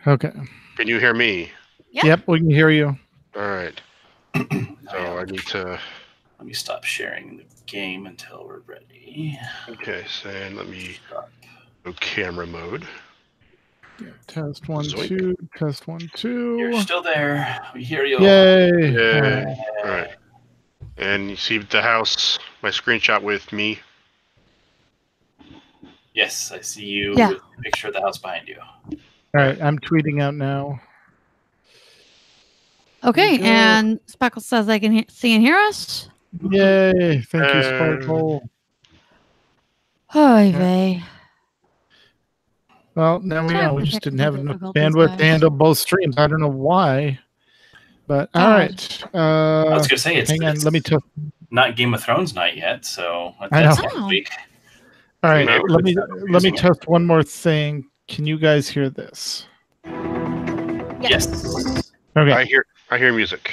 Okay. Can you hear me? Yep, we can hear you. All right. So I need to... Let me stop sharing the game until we're ready. Okay, so let me go camera mode. Yeah, test 1, Zoink. 2. Test 1, 2. You're still there. We hear you. Yay! Yay. All right. And you see the house, my screenshot with me. Yes, I see you Yeah. with a picture of the house behind you. All right, I'm tweeting out now. Okay, Good. and Speckle says they can see and hear us. Yay! Thank you, Sparkle. Oy vey. Well, now we Sorry know. for We just didn't have enough difficulties, bandwidth guys. to handle both streams. I don't know why. But all right. I was gonna say hang on. Let me test. not Game of Thrones night yet, so I know. that's next week. All right. No, Let me test one more thing. Can you guys hear this? Yes. Okay. I hear music.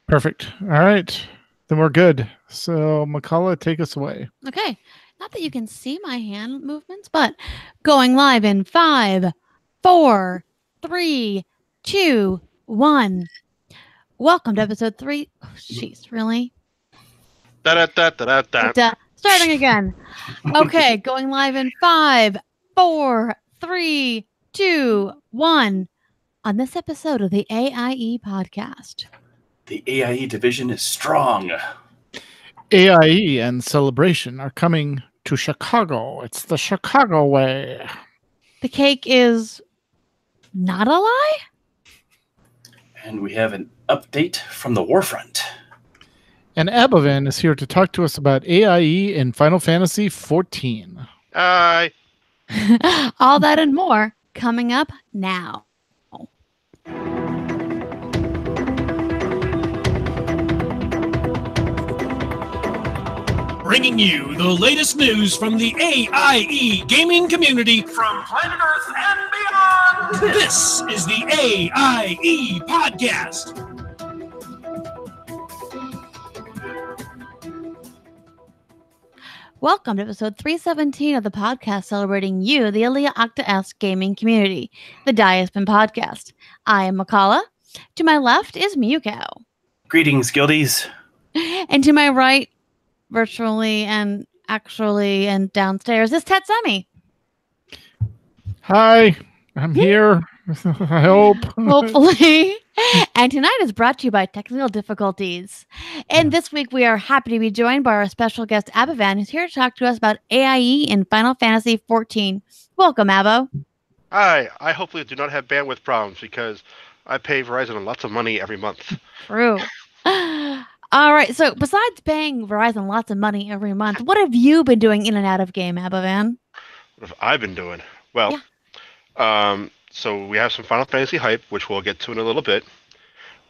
Perfect. All right. Then we're good. So, McCullough, take us away. Okay. Not that you can see my hand movements, but going live in 5, 4, 3, 2, 1. Welcome to episode 3. Oh, jeez, really? Da-da-da-da-da-da. Starting again. Okay, going live in 5, 4, 3, 2, 1. On this episode of the AIE Podcast. The AIE division is strong. AIE and Celebration are coming to Chicago. It's the Chicago way. The cake is not a lie? And we have an update from the Warfront. And Abavan is here to talk to us about AIE in Final Fantasy XIV. Hi. All that and more coming up now. Bringing you the latest news from the AIE gaming community from planet Earth and beyond. This is the AIE Podcast. Welcome to episode 317 of the podcast celebrating you, the Alia Octa-esque gaming community, the Diaspin Podcast. I am McCullough. To my left is Miyuko. Greetings, guildies. And to my right, virtually and actually and downstairs, is Tatsumi. Hi, I'm here. I hope. Hopefully. And tonight is brought to you by technical difficulties. And this week we are happy to be joined by our special guest, Abavan, who's here to talk to us about AIE in Final Fantasy XIV. Welcome, Abo. Hi. I hopefully do not have bandwidth problems because I pay Verizon lots of money every month. True. All right. So besides paying Verizon lots of money every month, what have you been doing in and out of game, Abavan? What have I been doing? Well, so we have some Final Fantasy hype, which we'll get to in a little bit.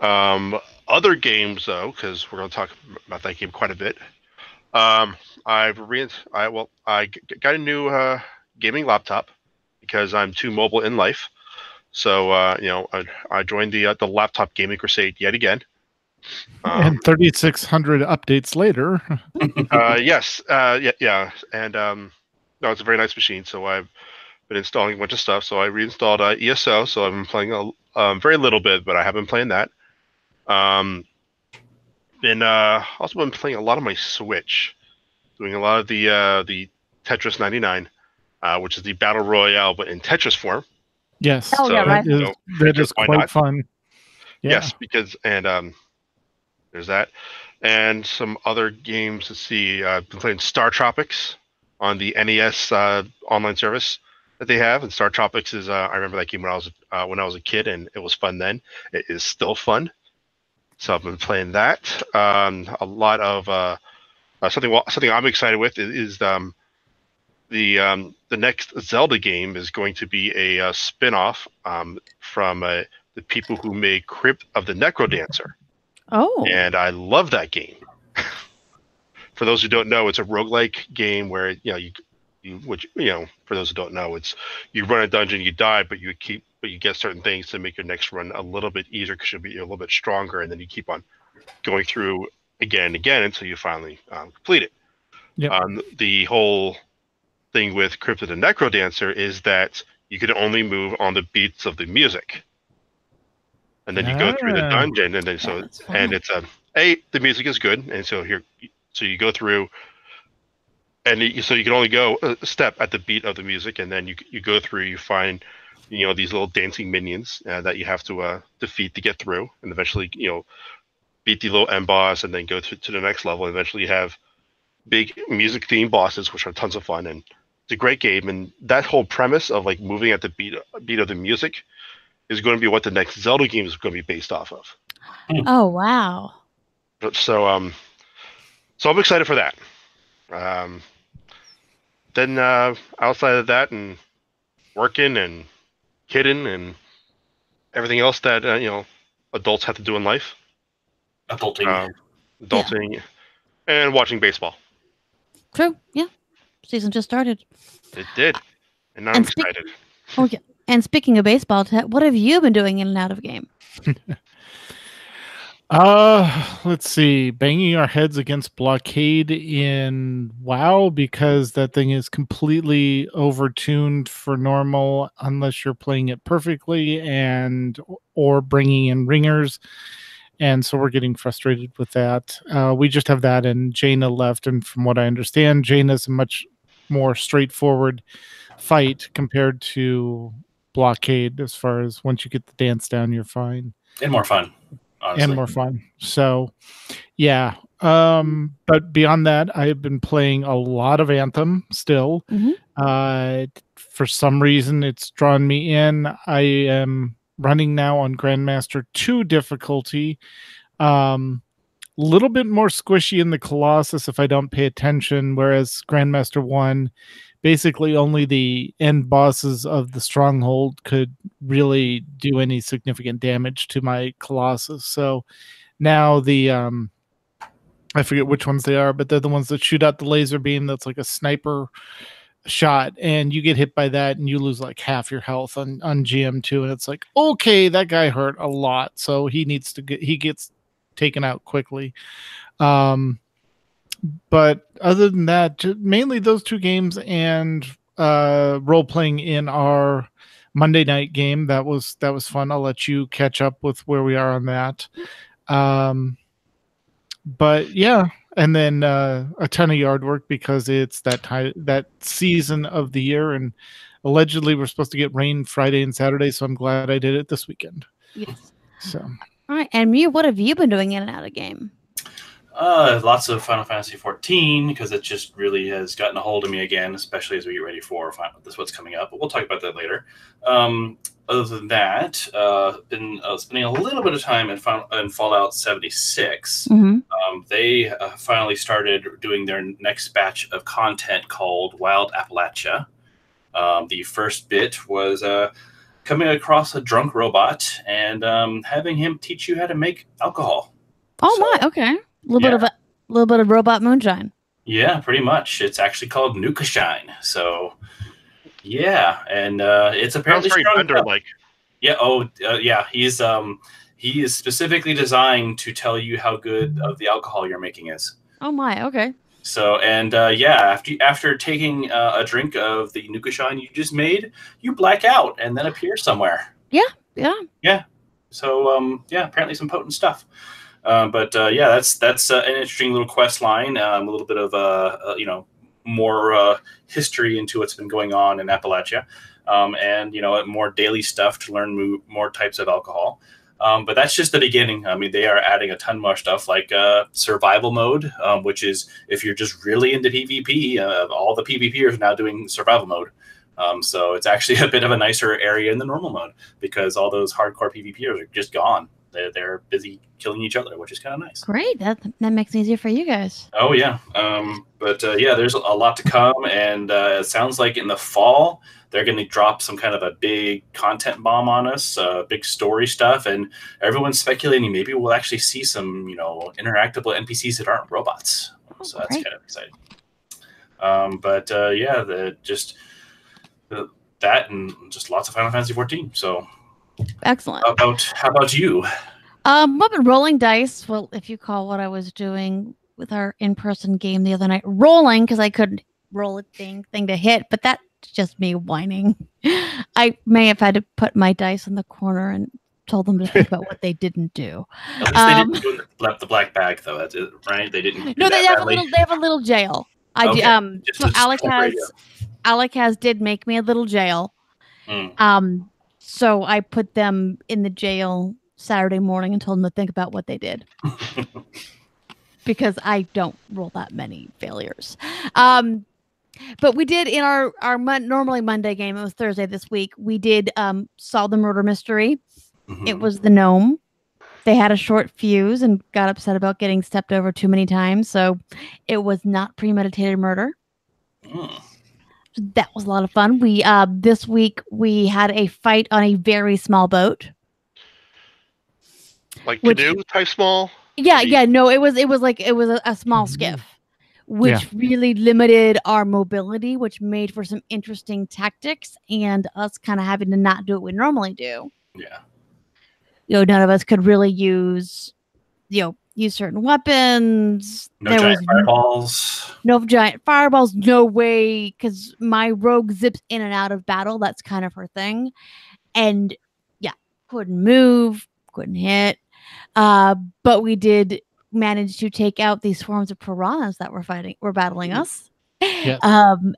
Other games, though, because we're going to talk about that game quite a bit. I got a new gaming laptop because I'm too mobile in life. So I joined the laptop gaming crusade yet again. And 3,600 updates later. Yes, yeah, and no, it's a very nice machine. So I've been installing a bunch of stuff. So I reinstalled ESO. So I've been playing a very little bit, but I have been playing that. Also been playing a lot of my Switch, doing a lot of the Tetris 99, which is the battle royale, but in Tetris form. Yes. Oh, yeah, right. That is quite fun. Yeah. Yes, because there's that, and some other games. Let's see. I've been playing Star Tropics on the NES online service that they have, and Star Tropics is. I remember that game when I was a kid, and it was fun then. It is still fun. So I've been playing that. A lot of something I'm excited with is the next Zelda game is going to be a spin-off from the people who made Crypt of the Necrodancer. Oh. And I love that game. For those who don't know, it's a roguelike game where for those who don't know, it's you run a dungeon, you die, but you get certain things to make your next run a little bit easier because you'll be a little bit stronger, and then you keep on going through again and again until you finally complete it. Yep. The whole thing with Crypt of the Necrodancer is that you can only move on the beats of the music. and then you go through the dungeon, and then and it's the music is good, and so you go through, and so you can only go a step at the beat of the music, and then you go through, you find these little dancing minions that you have to defeat to get through, and eventually beat the little end boss, and then go to the next level. And eventually you have big music themed bosses, which are tons of fun, and it's a great game. And that whole premise of like moving at the beat of the music is going to be what the next Zelda game is going to be based off of. Oh wow! So I'm excited for that. Then outside of that, and working and kidding and everything else that adults have to do in life. Adulting, and watching baseball. True. Yeah. Season just started. It did, and now I'm excited. Oh yeah. And speaking of baseball, what have you been doing in and out of game? Let's see. Banging our heads against blockade in WoW because that thing is completely overtuned for normal unless you're playing it perfectly or bringing in ringers. And so we're getting frustrated with that. We just have that, and Jaina left. And from what I understand, Jaina's a much more straightforward fight compared to blockade. As far as once you get the dance down, you're fine. And more fun. Honestly. And more fun. So, yeah. But beyond that, I have been playing a lot of Anthem still. Mm-hmm. For some reason, it's drawn me in. I am running now on Grandmaster 2 difficulty. Little bit more squishy in the Colossus if I don't pay attention, whereas Grandmaster 1, basically only the end bosses of the Stronghold could really do any significant damage to my Colossus. So now I forget which ones they are, but they're the ones that shoot out the laser beam that's like a sniper shot, and you get hit by that and you lose like half your health on GM2, and it's like, okay, that guy hurt a lot, so he gets taken out quickly. But other than that, mainly those two games and role playing in our Monday night game. That was fun. I'll let you catch up with where we are on that. But yeah, and then a ton of yard work because it's that season of the year, and allegedly we're supposed to get rain Friday and Saturday, so I'm glad I did it this weekend. Yes. So. All right, and Mew, what have you been doing in and out of game? Lots of Final Fantasy 14 because it just really has gotten a hold of me again, especially as we get ready for what's coming up. But we'll talk about that later. Other than that, been spending a little bit of time in Fallout 76. Mm-hmm. They finally started doing their next batch of content called Wild Appalachia. The first bit was coming across a drunk robot and having him teach you how to make alcohol. Oh my, okay. A little bit of robot moonshine. Yeah, pretty much. It's actually called Nuka Shine. So, yeah, and it's apparently very Bender-like. Yeah. Yeah. He is specifically designed to tell you how good of the alcohol you're making is. Oh my, okay. So, and after taking a drink of the Nuka Shine you just made, you black out and then appear somewhere. Yeah. So, apparently some potent stuff. But that's an interesting little quest line. A little bit of more history into what's been going on in Appalachia, and more daily stuff to learn more types of alcohol. But that's just the beginning. I mean, they are adding a ton more stuff like survival mode, which is if you're just really into PvP, all the PvPers are now doing survival mode. So it's actually a bit of a nicer area in the normal mode because all those hardcore PvPers are just gone. They're busy killing each other, which is kind of nice. Great. That makes it easier for you guys. Oh, yeah. But there's a lot to come. And it sounds like in the fall, they're going to drop some kind of a big content bomb on us, big story stuff. And everyone's speculating maybe we'll actually see some, interactable NPCs that aren't robots. Oh, so that's great. kind of exciting. That and just lots of Final Fantasy 14. So excellent. How about you? I've been rolling dice. Well, if you call what I was doing with our in-person game the other night rolling, because I couldn't roll a thing to hit, but that's just me whining. I may have had to put my dice in the corner and told them to think about what they didn't do. At least they didn't do the black bag, though. That's it, right? They didn't. No, they have a little jail. Okay. So Alec did make me a little jail. So I put them in the jail Saturday morning and told them to think about what they did. Because I don't roll that many failures. But we did in our normally Monday game, it was Thursday this week, we did solve the murder mystery. It was the gnome. They had a short fuse and got upset about getting stepped over too many times. So it was not premeditated murder. That was a lot of fun. We this week we had a fight on a very small boat. Like canoe type small? Yeah, no, it was a small skiff, which really limited our mobility, which made for some interesting tactics and us kind of having to not do what we normally do. Yeah. None of us could really use certain weapons. No giant fireballs. No giant fireballs. No way, because my rogue zips in and out of battle. That's kind of her thing. And yeah, couldn't move, couldn't hit. But we did manage to take out these swarms of piranhas that were battling us. Yes.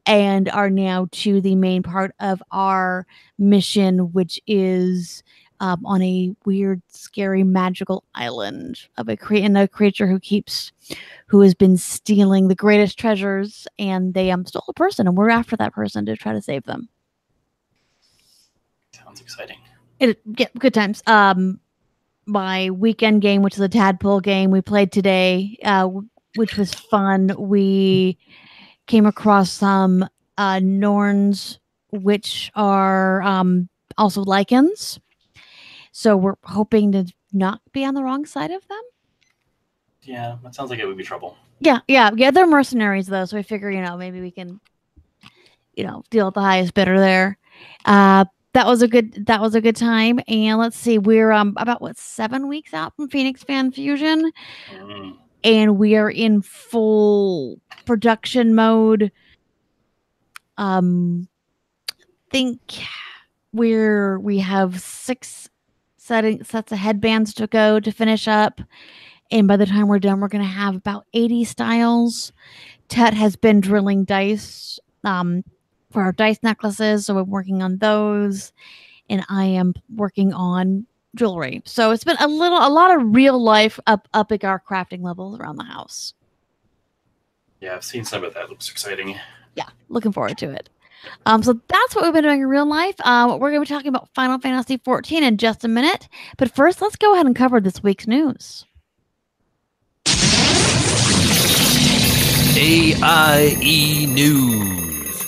And are now to the main part of our mission, which is on a weird, scary, magical island of a creature who has been stealing the greatest treasures, and they stole a person, and we're after that person to try to save them. Sounds exciting. Good times. My weekend game, which is a tadpole game, we played today, which was fun. We came across some Norns, which are also lichens. So we're hoping to not be on the wrong side of them. Yeah, that sounds like it would be trouble. Yeah. They're mercenaries though, so we figure maybe we can deal with the highest bidder there. That was a good time. And let's see, we're about 7 weeks out from Phoenix Fan Fusion, and we are in full production mode. Think we have 6 sets of headbands to go to finish up, and by the time we're done, we're going to have about 80 styles. Tet has been drilling dice for our dice necklaces, so we're working on those, and I am working on jewelry. So it's been a lot of real life upping our crafting levels around the house. Yeah, I've seen some of that. Looks exciting. Yeah, looking forward to it. So that's what we've been doing in real life. We're going to be talking about Final Fantasy XIV in just a minute. But first, let's go ahead and cover this week's news. AIE News.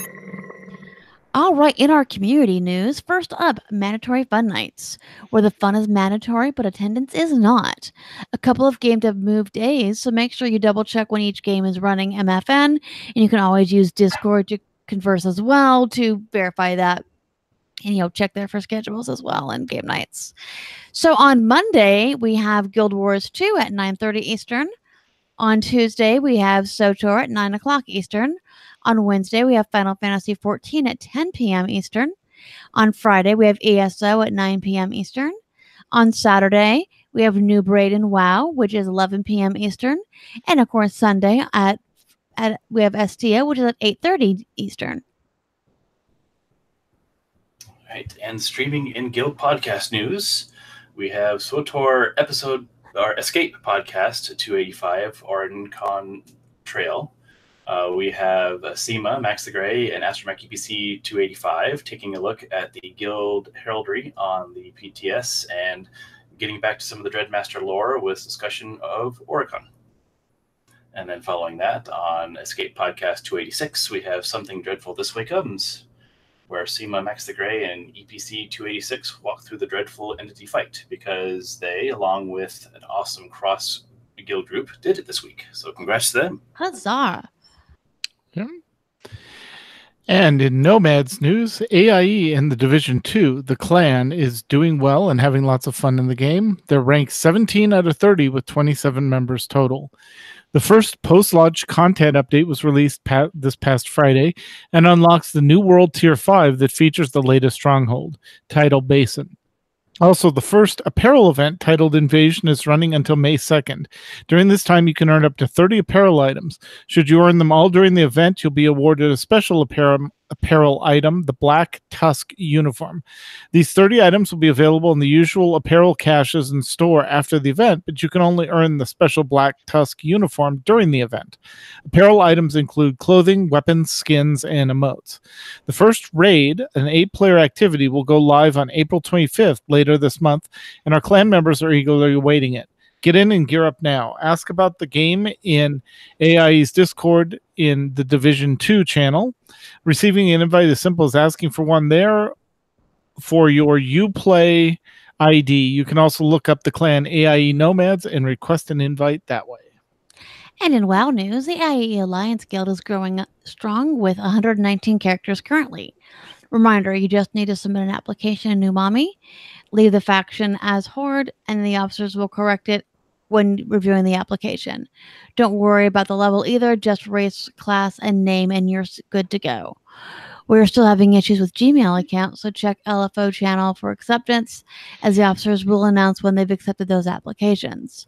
All right, in our community news, first up, mandatory fun nights, where the fun is mandatory, but attendance is not. A couple of games have moved days, so make sure you double check when each game is running MFN, and you can always use Discord to converse as well to verify that, and check there for schedules as well and game nights. So on Monday, we have Guild Wars 2 at 9:30 Eastern. On Tuesday, we have SOTOR at 9 o'clock Eastern. On Wednesday, we have Final Fantasy XIV at 10 p.m. Eastern. On Friday, we have ESO at 9 p.m. Eastern. On Saturday, we have New Braid and WoW, which is 11 p.m. Eastern. And of course, Sunday we have STO, which is at 8:30 Eastern. All right, and streaming in Guild Podcast news, we have SWTOR Escape Podcast 285, OregonCon Trail. We have SEMA, Max the Gray, and Astromech EPC 285 taking a look at the Guild heraldry on the PTS and getting back to some of the Dreadmaster lore with discussion of Oregon. And then following that, on Escape Podcast 286, we have Something Dreadful This Way Comes, where SEMA, Max the Gray, and EPC 286 walk through the dreadful entity fight because they, along with an awesome cross-guild group, did it this week. So congrats to them. Huzzah! Yeah. And in Nomads news, AIE in the Division 2, the clan, is doing well and having lots of fun in the game. They're ranked 17 out of 30 with 27 members total. The first post-launch content update was released this past Friday and unlocks the new world Tier 5 that features the latest stronghold, Tidal Basin. Also, the first apparel event titled Invasion is running until May 2nd. During this time, you can earn up to 30 apparel items. Should you earn them all during the event, you'll be awarded a special apparel item, the Black Tusk uniform. These 30 items will be available in the usual apparel caches in store after the event, but you can only earn the special Black Tusk uniform during the event. Apparel items include clothing, weapons, skins, and emotes. The first raid, an 8-player activity, will go live on April 25th later this month, and our clan members are eagerly awaiting it. Get in and gear up now. Ask about the game in AIE's Discord in the Division 2 channel. Receiving an invite is simple as asking for one there for your Uplay ID. You can also look up the clan AIE Nomads and request an invite that way. And in WoW news, the AIE Alliance Guild is growing strong with 119 characters currently. Reminder, you just need to submit an application in Umami, leave the faction as Horde, and the officers will correct it when reviewing the application. Don't worry about the level either, just race, class, and name, and you're good to go. We're still having issues with Gmail accounts, so check LFO channel for acceptance, as the officers will announce when they've accepted those applications.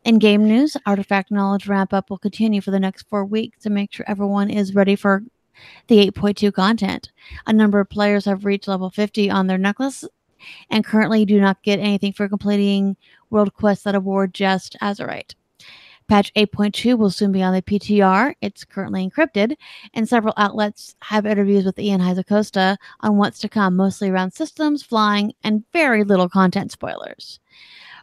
In game news, Artifact Knowledge ramp-up will continue for the next 4 weeks to make sure everyone is ready for the 8.2 content. A number of players have reached level 50 on their necklace and currently do not get anything for completing world quests that award just Azerite. Patch 8.2 will soon be on the PTR. It's currently encrypted, and several outlets have interviews with Ian Heisacosta on what's to come, mostly around systems, flying, and very little content spoilers.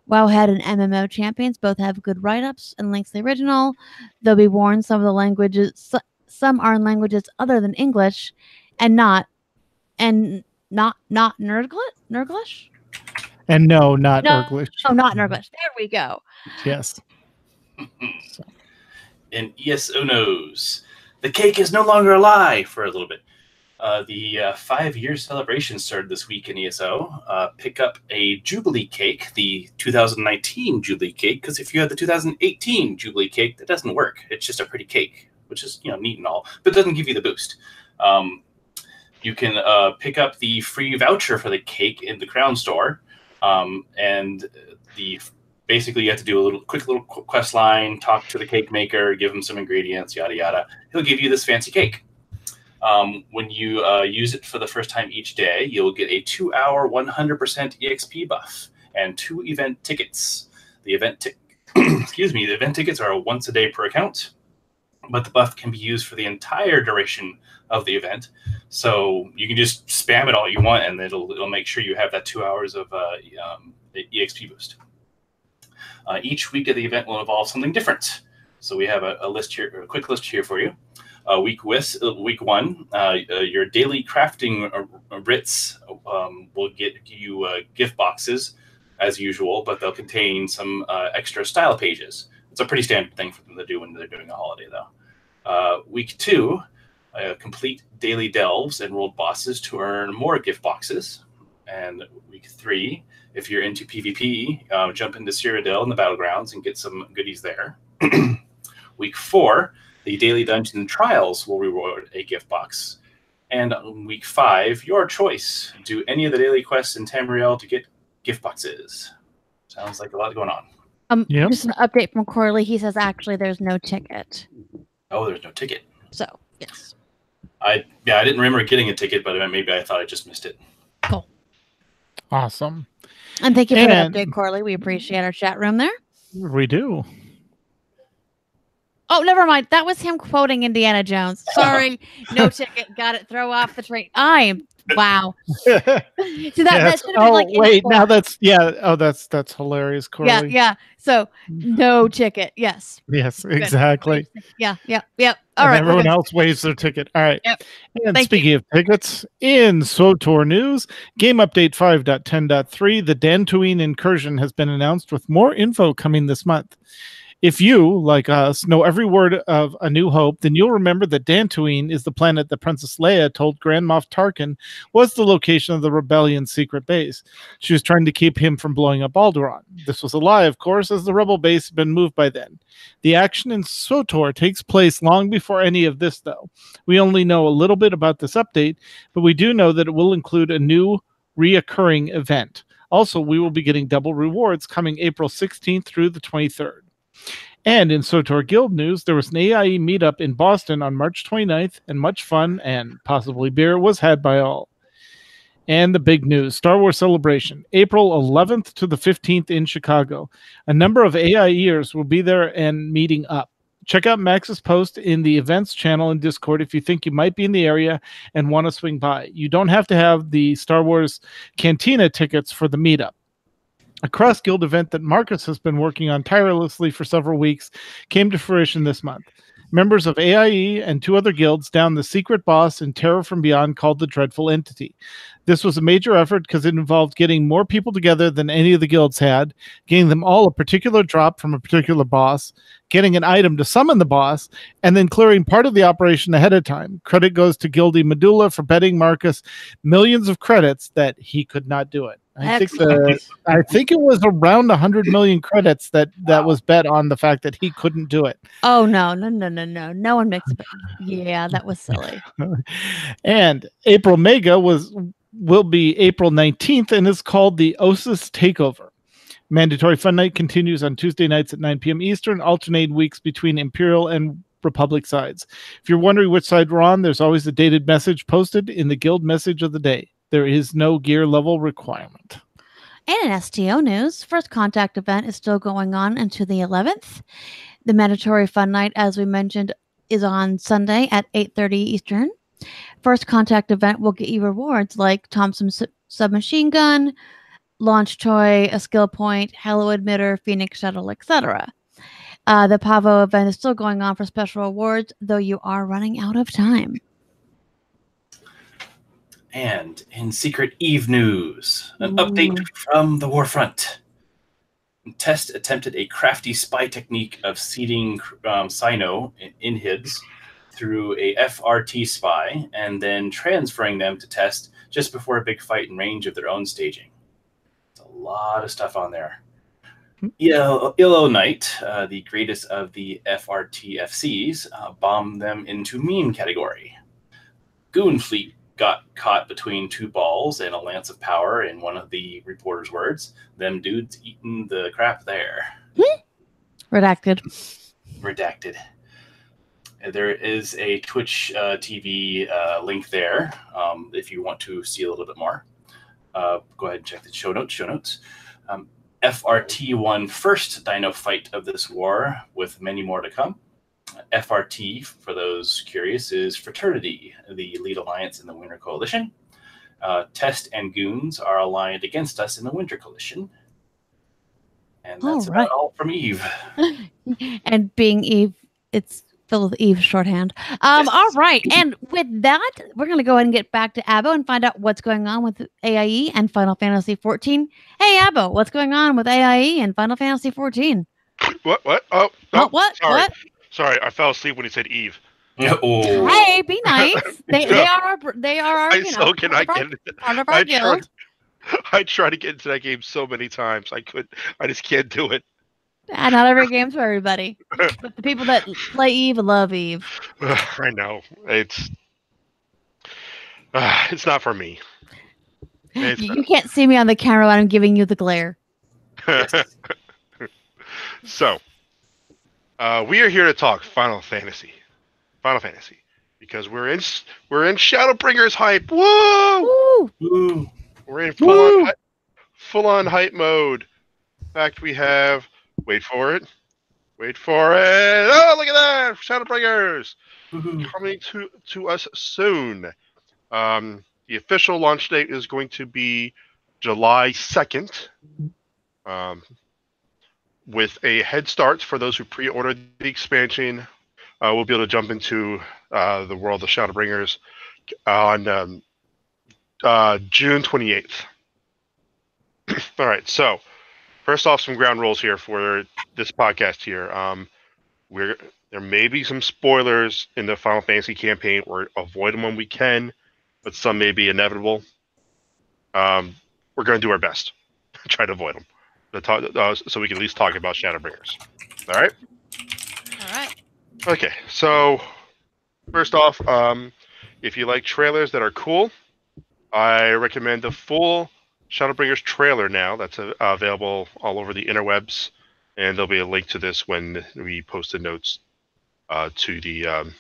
Wowhead and MMO Champions both have good write-ups and links to the original. They'll be warned some are in languages other than English, and not Nurglish? And no, not Urglish. Oh, not Nurglish. There we go. Yes. In ESO knows, the cake is no longer a lie for a little bit. The 5-year celebration started this week in ESO. Pick up a Jubilee cake, the 2019 Jubilee cake, because if you have the 2018 Jubilee cake, that doesn't work. It's just a pretty cake, which is neat and all, but doesn't give you the boost. You can pick up the free voucher for the cake in the Crown Store, and basically you have to do a quick little quest line, talk to the cake maker, give him some ingredients, yada yada. He'll give you this fancy cake. When you use it for the first time each day, you'll get a 2-hour 100% EXP buff and 2 event tickets. The event tickets are once a day per account, but the buff can be used for the entire duration of the event. So you can just spam it all you want, and it'll make sure you have that 2 hours of EXP boost. Each week of the event will involve something different. So we have a list here, a quick list here for you. Week 1, your daily crafting writs will get you gift boxes as usual, but they'll contain some extra style pages. It's a pretty standard thing for them to do when they're doing a holiday, though. Week 2, complete daily delves and world bosses to earn more gift boxes. And week 3, if you're into PvP, jump into Cyrodiil in the Battlegrounds and get some goodies there. Week 4, the daily dungeon trials will reward a gift box. And on week 5, your choice. Do any of the daily quests in Tamriel to get gift boxes. Sounds like a lot going on. Just an update from Corley. He says actually there's no ticket. Oh, there's no ticket. So, yes. I didn't remember getting a ticket, but maybe I thought I just missed it. Cool. Awesome. And thank you for the update, Corley. We appreciate our chat room there. We do. Oh, never mind. That was him quoting Indiana Jones. Sorry. No ticket. Got it. Throw off the train. Wow. See, that should have been like... wait. Now that's... Yeah. Oh, that's hilarious, Corley. Yeah. So, no ticket. Yes. Yes, exactly. Yeah. All and right. Everyone else waives their ticket. All right. Yep. And speaking of tickets, in SWTOR news, Game Update 5.10.3, the Dantooine incursion has been announced with more info coming this month. If you, like us, know every word of A New Hope, then you'll remember that Dantooine is the planet that Princess Leia told Grand Moff Tarkin was the location of the Rebellion's secret base. She was trying to keep him from blowing up Alderaan. This was a lie, of course, as the Rebel base had been moved by then. The action in SWTOR takes place long before any of this, though. We only know a little bit about this update, but we do know that it will include a new reoccurring event. Also, we will be getting double rewards coming April 16th through the 23rd. And in SOTOR Guild news, there was an AIE meetup in Boston on March 29th, and much fun and possibly beer was had by all. And the big news, Star Wars Celebration, April 11th to the 15th in Chicago. A number of AIEers will be there and meeting up. Check out Max's post in the events channel in Discord if you think you might be in the area and want to swing by. You don't have to have the Star Wars Cantina tickets for the meetup. A cross-guild event that Marcus has been working on tirelessly for several weeks came to fruition this month. Members of AIE and 2 other guilds downed the secret boss in Terror from Beyond called the Dreadful Entity. This was a major effort because it involved getting more people together than any of the guilds had, getting them all a particular drop from a particular boss, getting an item to summon the boss, and then clearing part of the operation ahead of time. Credit goes to Guildie Medulla for betting Marcus millions of credits that he could not do it. I think it was around 100 million credits that was bet on the fact that he couldn't do it. Oh, no. No one makes it. Yeah, that was silly. And April Mega will be April 19th and is called the OSIS Takeover. Mandatory Fun Night continues on Tuesday nights at 9 p.m. Eastern, alternating weeks between Imperial and Republic sides. If you're wondering which side we're on, there's always a dated message posted in the guild message of the day. There is no gear level requirement. And in STO news, First Contact event is still going on until the 11th. The Mandatory Fun Night, as we mentioned, is on Sunday at 8:30 Eastern. First Contact event will get you rewards like Thompson submachine gun, launch toy, a skill point, Halo emitter, Phoenix shuttle, etc. The Pavo event is still going on for special awards, though you are running out of time. And in Secret Eve news, an update from the Warfront. Test attempted a crafty spy technique of seeding Sino inhibs through a FRT spy and then transferring them to Test just before a big fight in range of their own staging. It's a lot of stuff on there. Illo Knight, the greatest of the FRT-FCs, bombed them into meme category. Goon Fleet got caught between 2 balls and a lance of power, in one of the reporter's words. Them dudes eating the crap there. Redacted. There is a Twitch TV link there if you want to see a little bit more. Go ahead and check the show notes. FRT won first Dino fight of this war, with many more to come. FRT, for those curious, is Fraternity, the lead alliance in the Winter Coalition. Test and Goons are aligned against us in the Winter Coalition. And that's about all from Eve. And being Eve, it's filled with Eve shorthand. Yes. All right. And with that, we're going to go ahead and get back to Abbo and find out what's going on with AIE and Final Fantasy XIV. Hey, Abbo, what's going on with AIE and Final Fantasy XIV? What? Oh, what? Sorry. What? Sorry, I fell asleep when he said Eve. Oh. Hey, be nice. They are our part of our guild. I tried to get into that game so many times. I just can't do it. Not every game's for everybody. But the people that play Eve love Eve. I know. It's not for me. You can't see me on the camera when I'm giving you the glare. So, we are here to talk Final Fantasy, because we're in Shadowbringers hype. Woo! Woo! We're in full-on hype mode. In fact, we have wait for it. Oh, look at that! Shadowbringers coming to us soon. The official launch date is going to be July 2nd. With a head start for those who pre-ordered the expansion, we'll be able to jump into the world of Shadowbringers on June 28th. All right, so first off, some ground rules here for this podcast here. There may be some spoilers in the Final Fantasy campaign. We're avoiding when we can, but some may be inevitable. We're going to do our best to try to avoid them. So we can at least talk about Shadowbringers. All right? All right. Okay, so first off, if you like trailers that are cool, I recommend the full Shadowbringers trailer now that's available all over the interwebs, and there'll be a link to this when we post the notes to the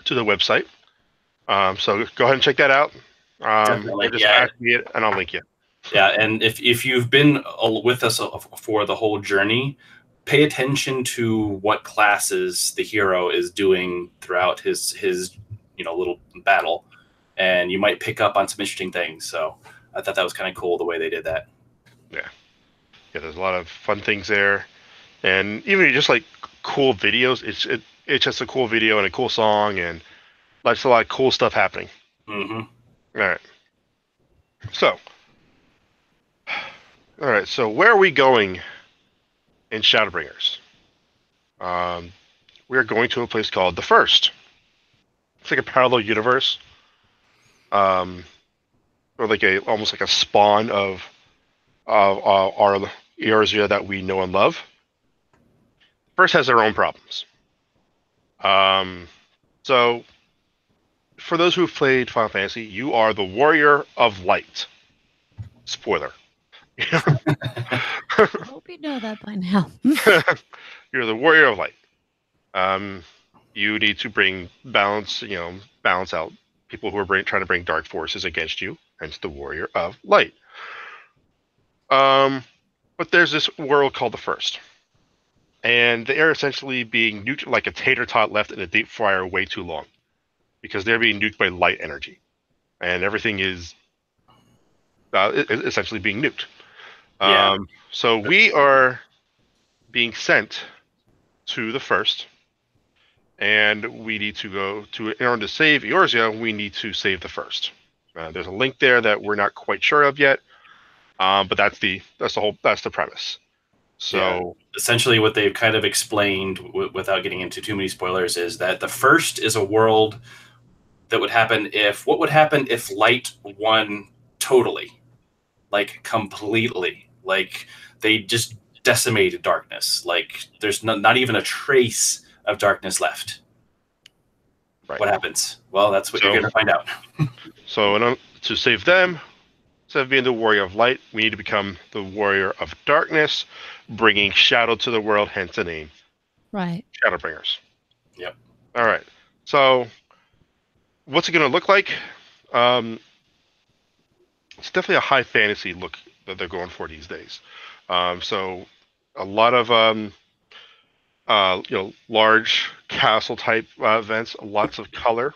website. So go ahead and check that out. Definitely, Or just yeah. ask me it, and I'll link you. Yeah, and if you've been with us for the whole journey, pay attention to what classes the hero is doing throughout his little battle, and you might pick up on some interesting things. So I thought that was kind of cool the way they did that. Yeah, there's a lot of fun things there, and even just like cool videos. It's just a cool video and a cool song, and there's a lot of cool stuff happening. Mm-hmm. All right. So where are we going in Shadowbringers? We are going to a place called the First. It's like a parallel universe, or like almost like a spawn of our Eorzea that we know and love. First has their own problems. So for those who've played Final Fantasy, you are the Warrior of Light. Spoiler. I hope you know that by now. You're the Warrior of Light. You need to bring balance out people who are trying to bring dark forces against you, hence the Warrior of Light. But there's this world called the First. And they are essentially being nuked like a tater tot left in a deep fryer way too long. Because they're being nuked by light energy. And everything is essentially being nuked. Yeah. So we are being sent to the First. And we need to go to, in order to save Eorzea, we need to save the First. There's a link there that we're not quite sure of yet. But that's the premise. So yeah. Essentially what they've kind of explained without getting into too many spoilers is that the First is a world that would happen what would happen if light won totally, like completely, like they just decimated darkness. Like there's not even a trace of darkness left. Right. What happens? Well, that's what you're going to find out. So to save them, instead of being the Warrior of Light, we need to become the Warrior of Darkness, bringing shadow to the world, hence the name. Right. Shadowbringers. Yep. All right. So what's it going to look like? It's definitely a high fantasy look that they're going for these days. So a lot of large castle type events, lots of color,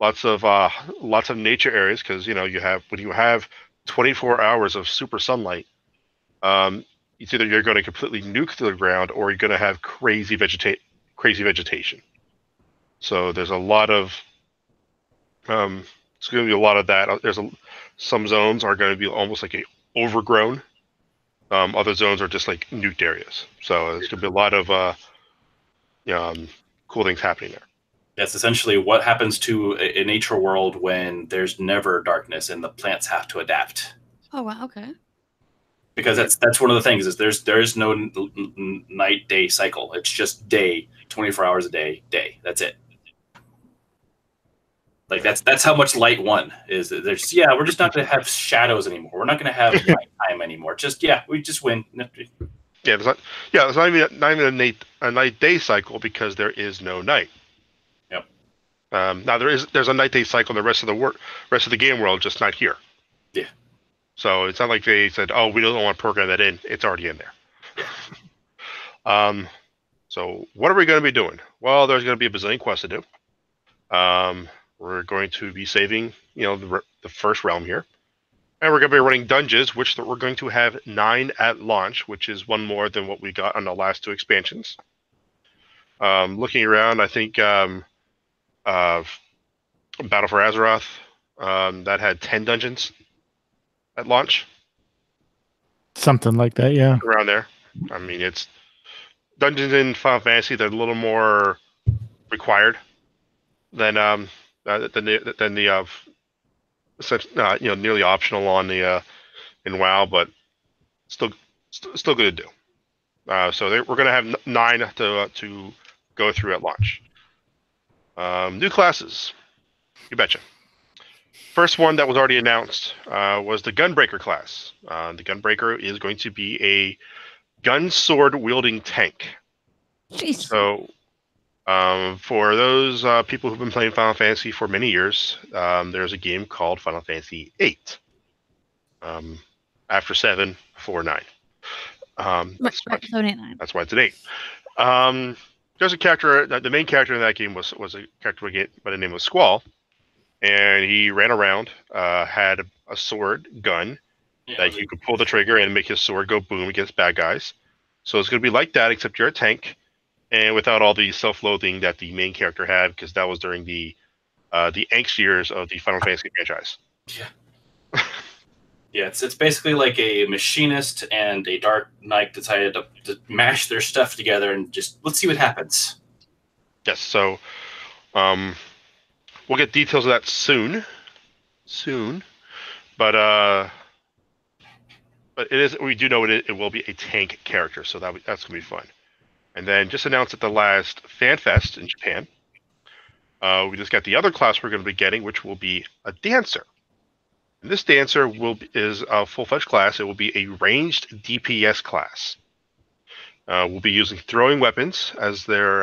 lots of nature areas, because when you have 24 hours of super sunlight, it's either you're going to completely nuke to the ground or you're going to have crazy vegetation. So there's a lot of it's going to be a lot of that. Some zones are going to be almost like overgrown. Other zones are just like nuked areas. So there's going to be a lot of cool things happening there. That's essentially what happens to a nature world when there's never darkness and the plants have to adapt. Oh wow, okay. Because that's one of the things is there is no night day cycle. It's just day, 24 hours a day. That's it. Like that's how much light one is. We're just not going to have shadows anymore. We're not going to have nighttime anymore. We just win. There's not even a night day cycle because there is no night. Yep. Now there's a night day cycle in the rest of the game world, just not here. Yeah. So it's not like they said, "Oh, we don't want to program that in." It's already in there. Yeah. So what are we going to be doing? Well, there's going to be a bazillion quests to do. We're going to be saving, the first realm here. And we're going to be running dungeons, which we're going to have 9 at launch, which is one more than what we got on the last 2 expansions. Looking around, I think Battle for Azeroth, that had 10 dungeons at launch. Something like that, yeah. Around there. I mean, it's dungeons in Final Fantasy, they're a little more required than the nearly optional on the in WoW, but still good to do. So we're going to have 9 to go through at launch. New classes, you betcha. First one that was already announced was the Gunbreaker class. The Gunbreaker is going to be a gun sword wielding tank. Jeez. So, for those people who've been playing Final Fantasy for many years, there's a game called Final Fantasy VIII. After 7, 4, 9. Right, so 9. That's why it's an 8. There's a character. The main character in that game was a character by the name of Squall, and he ran around, had a sword gun that you could pull the trigger and make his sword go boom against bad guys. So it's going to be like that, except you're a tank, and without all the self-loathing that the main character had, because that was during the angst years of the Final Fantasy franchise. Yeah. Yeah, it's basically like a machinist and a Dark Knight decided to mash their stuff together and just let's see what happens. Yes, so we'll get details of that soon, but it is. We do know it will be a tank character, so that's gonna be fun. And then just announced at the last Fan Fest in Japan, we just got the other class we're going to be getting, which will be a dancer. And this dancer is a full-fledged class. It will be a ranged DPS class. We'll be using throwing weapons as their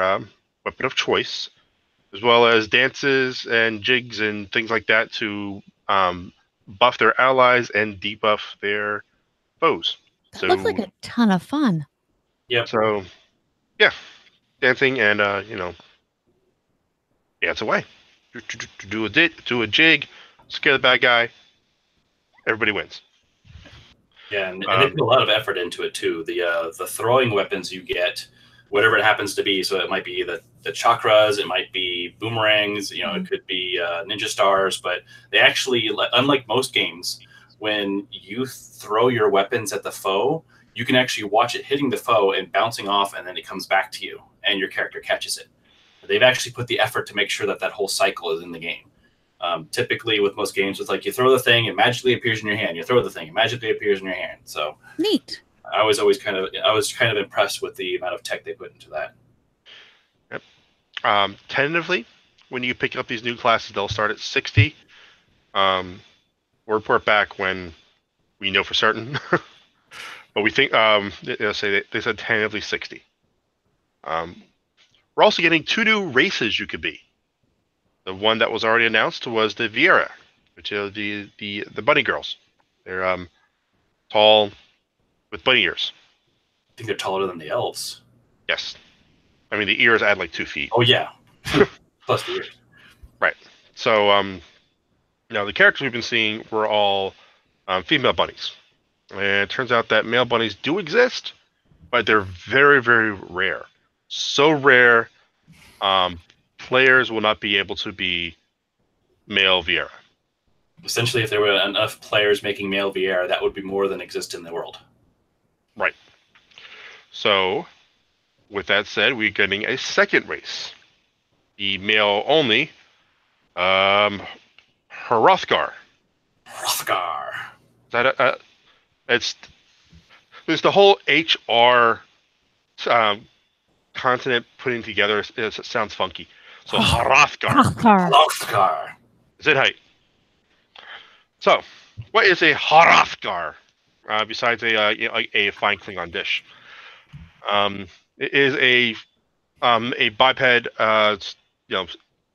weapon of choice, as well as dances and jigs and things like that to buff their allies and debuff their foes. That looks like a ton of fun. Yep. So, yeah, dancing and dance away. Do a jig, scare the bad guy. Everybody wins. Yeah, and they put a lot of effort into it too. The throwing weapons you get, whatever it happens to be. So it might be the chakras, it might be boomerangs, it could be ninja stars. But they actually, unlike most games, when you throw your weapons at the foe, you can actually watch it hitting the foe and bouncing off, and then it comes back to you, and your character catches it. They've actually put the effort to make sure that whole cycle is in the game. Typically, with most games, it's like you throw the thing, it magically appears in your hand. You throw the thing, it magically appears in your hand. So neat. I was kind of impressed with the amount of tech they put into that. Yep. Tentatively, when you pick up these new classes, they'll start at 60. We'll report back when we know for certain. But we think they said tentatively 60. We're also getting 2 new races you could be. The one that was already announced was the Viera, which are the bunny girls. They're tall with bunny ears. I think they're taller than the elves. Yes. I mean, the ears add like 2 feet. Oh, yeah. Plus the ears. Right. So, now the characters we've been seeing were all female bunnies. And it turns out that male bunnies do exist, but they're very, very rare. So rare, players will not be able to be male Viera. Essentially, if there were enough players making male Viera, that would be more than exist in the world. Right. So, with that said, we're getting a second race. The male only, Hrothgar. Hrothgar. Is that there's the whole HR consonant putting together. It sounds funky. So Hrothgar. Hrothgar. Is it height? So, what is a Hrothgar? Besides a fine Klingon dish, it is a biped,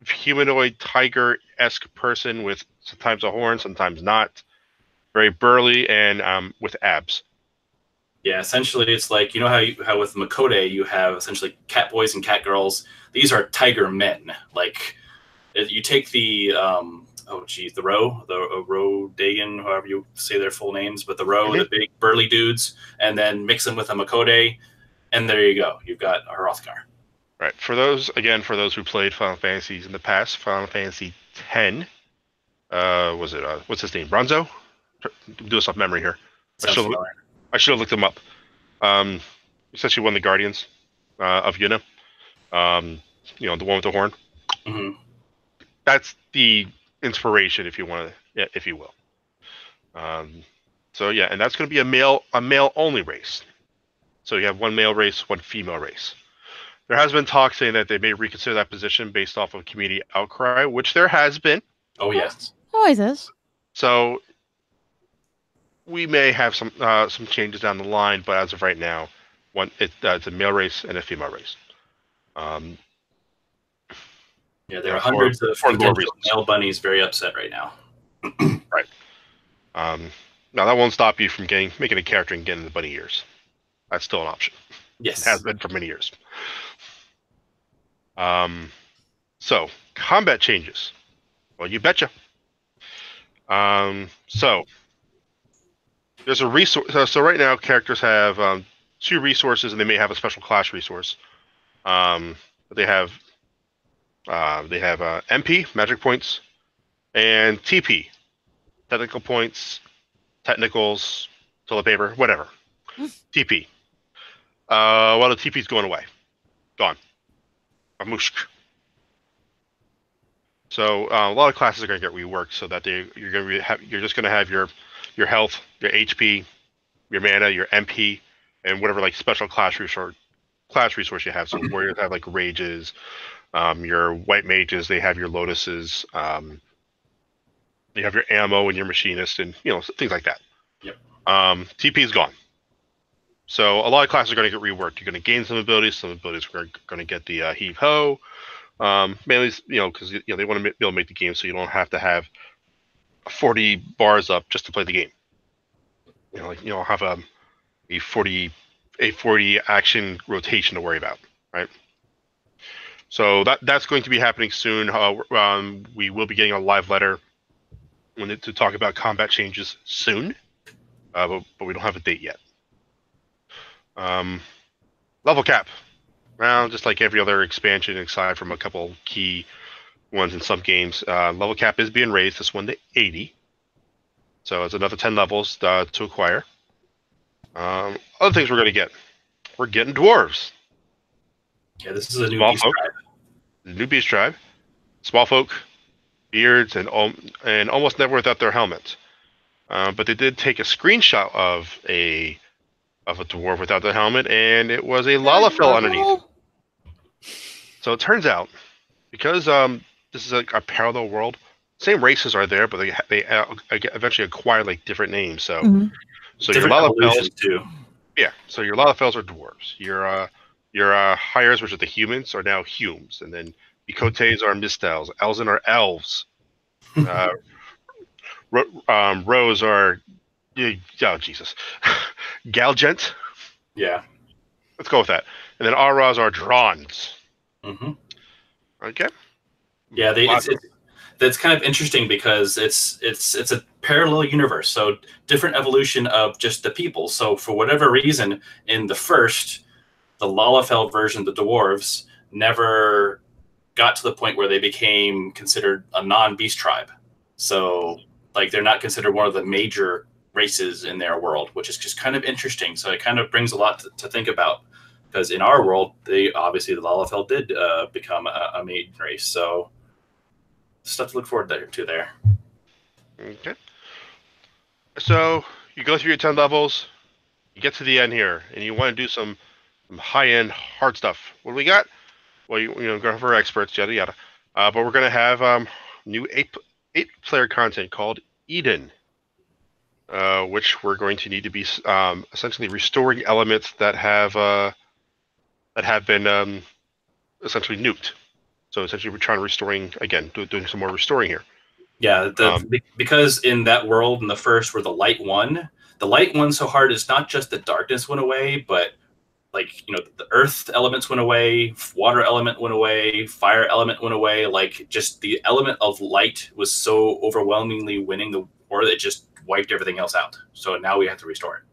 humanoid tiger-esque person with sometimes a horn, sometimes not. Very burly and with abs. Yeah, essentially, it's like how with Makode you have essentially cat boys and cat girls. These are tiger men. Like you take the the Rodagan, however you say their full names, but the big burly dudes, and then mix them with a Makode, and there you go. You've got a Hrothgar. Right. For those who played Final Fantasies in the past, Final Fantasy X, was it what's his name? Bronzo? Do this off memory here. I should have looked him up. Essentially one of the Guardians of Yuna. The one with the horn. Mm-hmm. That's the inspiration, if you will. So yeah, and that's going to be a male only race. So you have one male race, one female race. There has been talk saying that they may reconsider that position based off of community outcry, which there has been. Oh yes. noises. So we may have some changes down the line, but as of right now, it's a male race and a female race. There are hundreds of potential male bunnies very upset right now. Right. Now that won't stop you from making a character and getting the bunny ears. That's still an option. Yes, it has been for many years. So combat changes. Well, you betcha. So there's a resource. So right now, characters have 2 resources, and they may have a special class resource. But they have MP, magic points, and TP, technical points, technicals, toilet paper, whatever. TP. Well, the TP's going away. Gone. Amushk. So a lot of classes are going to get reworked so that you're just going to have your health, your HP, your mana, your MP, and whatever like special class resource you have. So warriors have like rages, your white mages, they have your lotuses, you have your ammo and your machinist, and things like that. Yep. TP is gone. So a lot of classes are going to get reworked. You're going to gain some abilities. Some abilities are going to get the heave ho. Mainly, because they want to be able to make the game so you don't have to have 40 bars up just to play the game. Have a 40 action rotation to worry about, right? So that's going to be happening soon. We will be getting a live letter to talk about combat changes soon, but we don't have a date yet. Level cap. Well, just like every other expansion, aside from a couple key ones in some games, level cap is being raised. This one to 80. So it's another 10 levels to acquire. Other things we're going to get. We're getting dwarves. Yeah, this is a new beast tribe. The new beast tribe. Small folk, beards, and almost never without their helmets. But they did take a screenshot of a dwarf without the helmet, and it was a Lalafell underneath. So it turns out, because this is a parallel world, same races are there, but they eventually acquire like different names. So, so different your Lalafells too. Yeah. So your Lalafells are dwarves. Your Hyers, which are the humans, are now Humes, and then Ikotes are Mistels. Elzen are elves. Rose are Jesus. Galgent. Yeah. Let's go with that. And then Auras are Drons. Mm-hmm. Okay. Yeah, that's kind of interesting because it's a parallel universe. So different evolution of just the people. So for whatever reason, in the Lalafell version, the dwarves never got to the point where they became considered a non-beast tribe. So like they're not considered one of the major races in their world, which is just kind of interesting. So it kind of brings a lot to think about, because in our world, the Lalafell did become a maiden race. So stuff to look forward to there. Okay. So you go through your 10 levels, you get to the end here, and you want to do some high-end hard stuff. What do we got? Well, you go for experts, yada yada. But we're going to have new 8-player content called Eden, which we're going to need to be essentially restoring elements that have been essentially nuked. So essentially, we're trying to doing some more restoring here. Yeah, because in that world, in the first, where the light won so hard, it's not just the darkness went away, but like the earth elements went away, water element went away, fire element went away. Like just the element of light was so overwhelmingly winning the war that it just wiped everything else out. So now we have to restore it.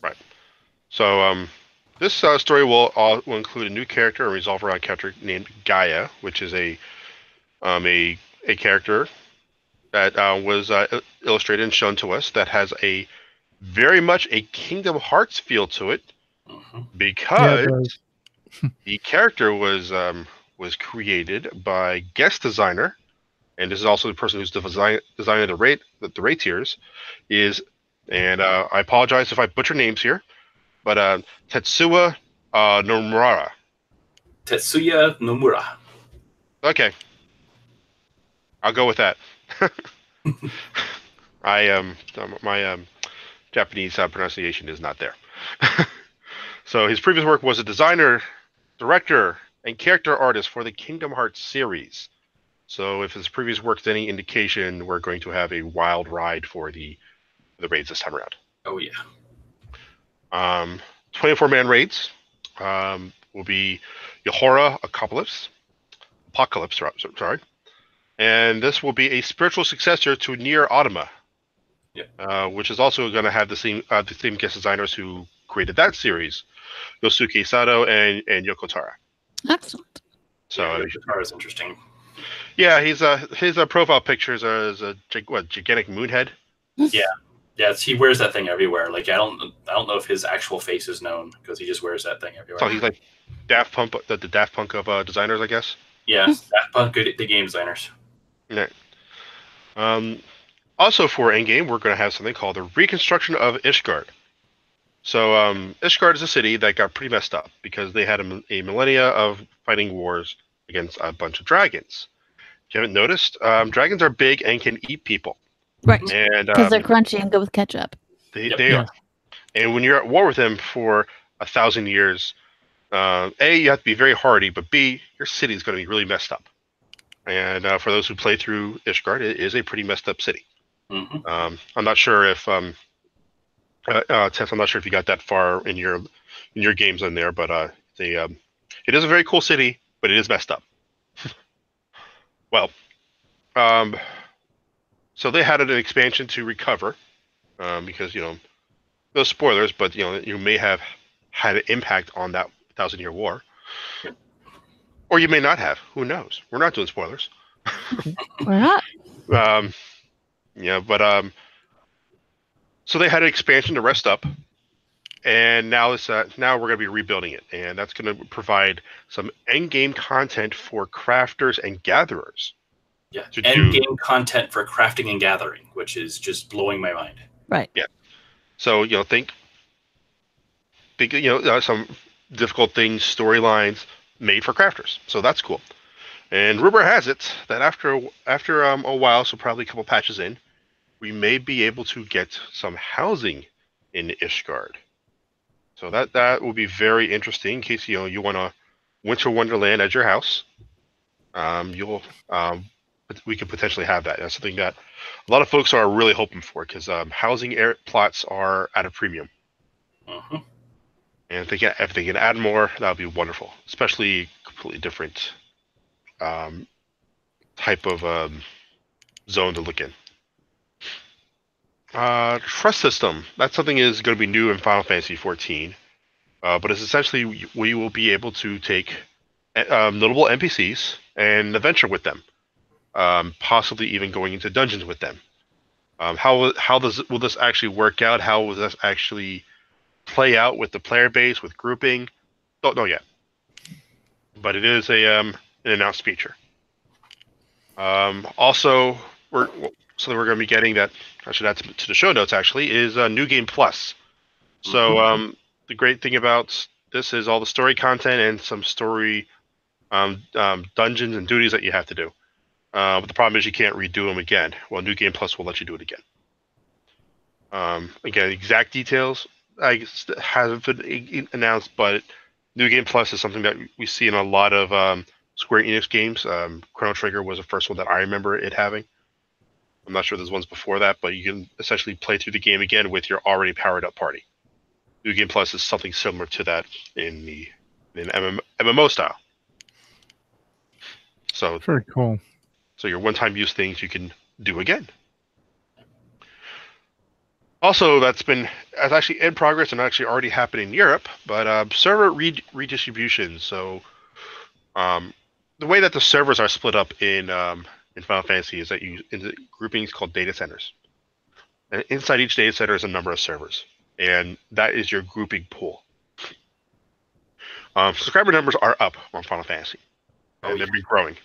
Right. So this story will include a new character, a resolve around character named Gaia, which is a character that was illustrated and shown to us that has very much a Kingdom Hearts feel to it, because the character was created by guest designer, and this is also the person who's designing the Raitiers, and I apologize if I butcher names here, but Tetsuya Nomura. Tetsuya Nomura. Okay. I'll go with that. My Japanese pronunciation is not there. So his previous work was a designer, director, and character artist for the Kingdom Hearts series. So if his previous work is any indication, we're going to have a wild ride for the raids this time around. Oh yeah. 24-man raids will be Yahora Apocalypse, sorry. And this will be a spiritual successor to Nier Automata, which is also going to have the same guest designers who created that series, Yosuke Sato and Yoko Tara. Excellent. So Yoko Tara is interesting. Yeah, his profile pictures is a gigantic moon head. Yeah, he wears that thing everywhere. Like I don't know if his actual face is known because he just wears that thing everywhere. So he's like Daft Punk, the Daft Punk of designers, I guess. Yeah, Daft Punk, the game designers. Yeah. Also for Endgame, we're going to have something called the Reconstruction of Ishgard. So Ishgard is a city that got pretty messed up because they had a millennia of fighting wars against a bunch of dragons. If you haven't noticed, dragons are big and can eat people. Right. And because they're crunchy and go with ketchup. They are. And when you're at war with them for 1,000 years, A, you have to be very hardy, but B, your city is going to be really messed up. And for those who play through Ishgard, it is a pretty messed up city. Mm-hmm. I'm not sure if Tess, I'm not sure if you got that far in your games in there, but it is a very cool city, but it is messed up. Well, so they had an expansion to recover because no spoilers, but you may have had an impact on that 1,000-year war, or you may not have. Who knows? We're not doing spoilers. We're not. So they had an expansion to rest up, and now we're going to be rebuilding it, and that's going to provide some end game content for crafters and gatherers. Yeah, end game content for crafting and gathering, which is just blowing my mind. Right. Yeah. So think some difficult things, storylines made for crafters. So that's cool. And rumor has it that after a while, so probably a couple patches in, we may be able to get some housing in Ishgard. So that will be very interesting in case you want a winter wonderland as your house. We could potentially have that. That's something that a lot of folks are really hoping for because housing plots are at a premium. Mm-hmm. And if they can add more, that would be wonderful. Especially completely different type of zone to look in. Trust system. That's something is going to be new in Final Fantasy XIV. But it's essentially we will be able to take notable NPCs and adventure with them. Possibly even going into dungeons with them. How will this actually work out? How will this actually play out with the player base, with grouping? Don't know yet. But it is an announced feature. Also, we're going to be getting that. I should add to the show notes. Actually, is New Game Plus. So the great thing about this is all the story content and some story dungeons and duties that you have to do. But the problem is you can't redo them again. Well, New Game Plus will let you do it again. Again, exact details haven't been announced, but New Game Plus is something that we see in a lot of Square Enix games. Chrono Trigger was the first one that I remember it having. I'm not sure there's ones before that, but you can essentially play through the game again with your already powered up party. New Game Plus is something similar to that in MMO style. So very cool. So your one-time use things you can do again. Also, that's actually in progress and actually already happening in Europe, but server redistribution. So the way that the servers are split up in Final Fantasy is that you into groupings called data centers. And inside each data center is a number of servers, and that is your grouping pool. Subscriber numbers are up on Final Fantasy, and they've been growing.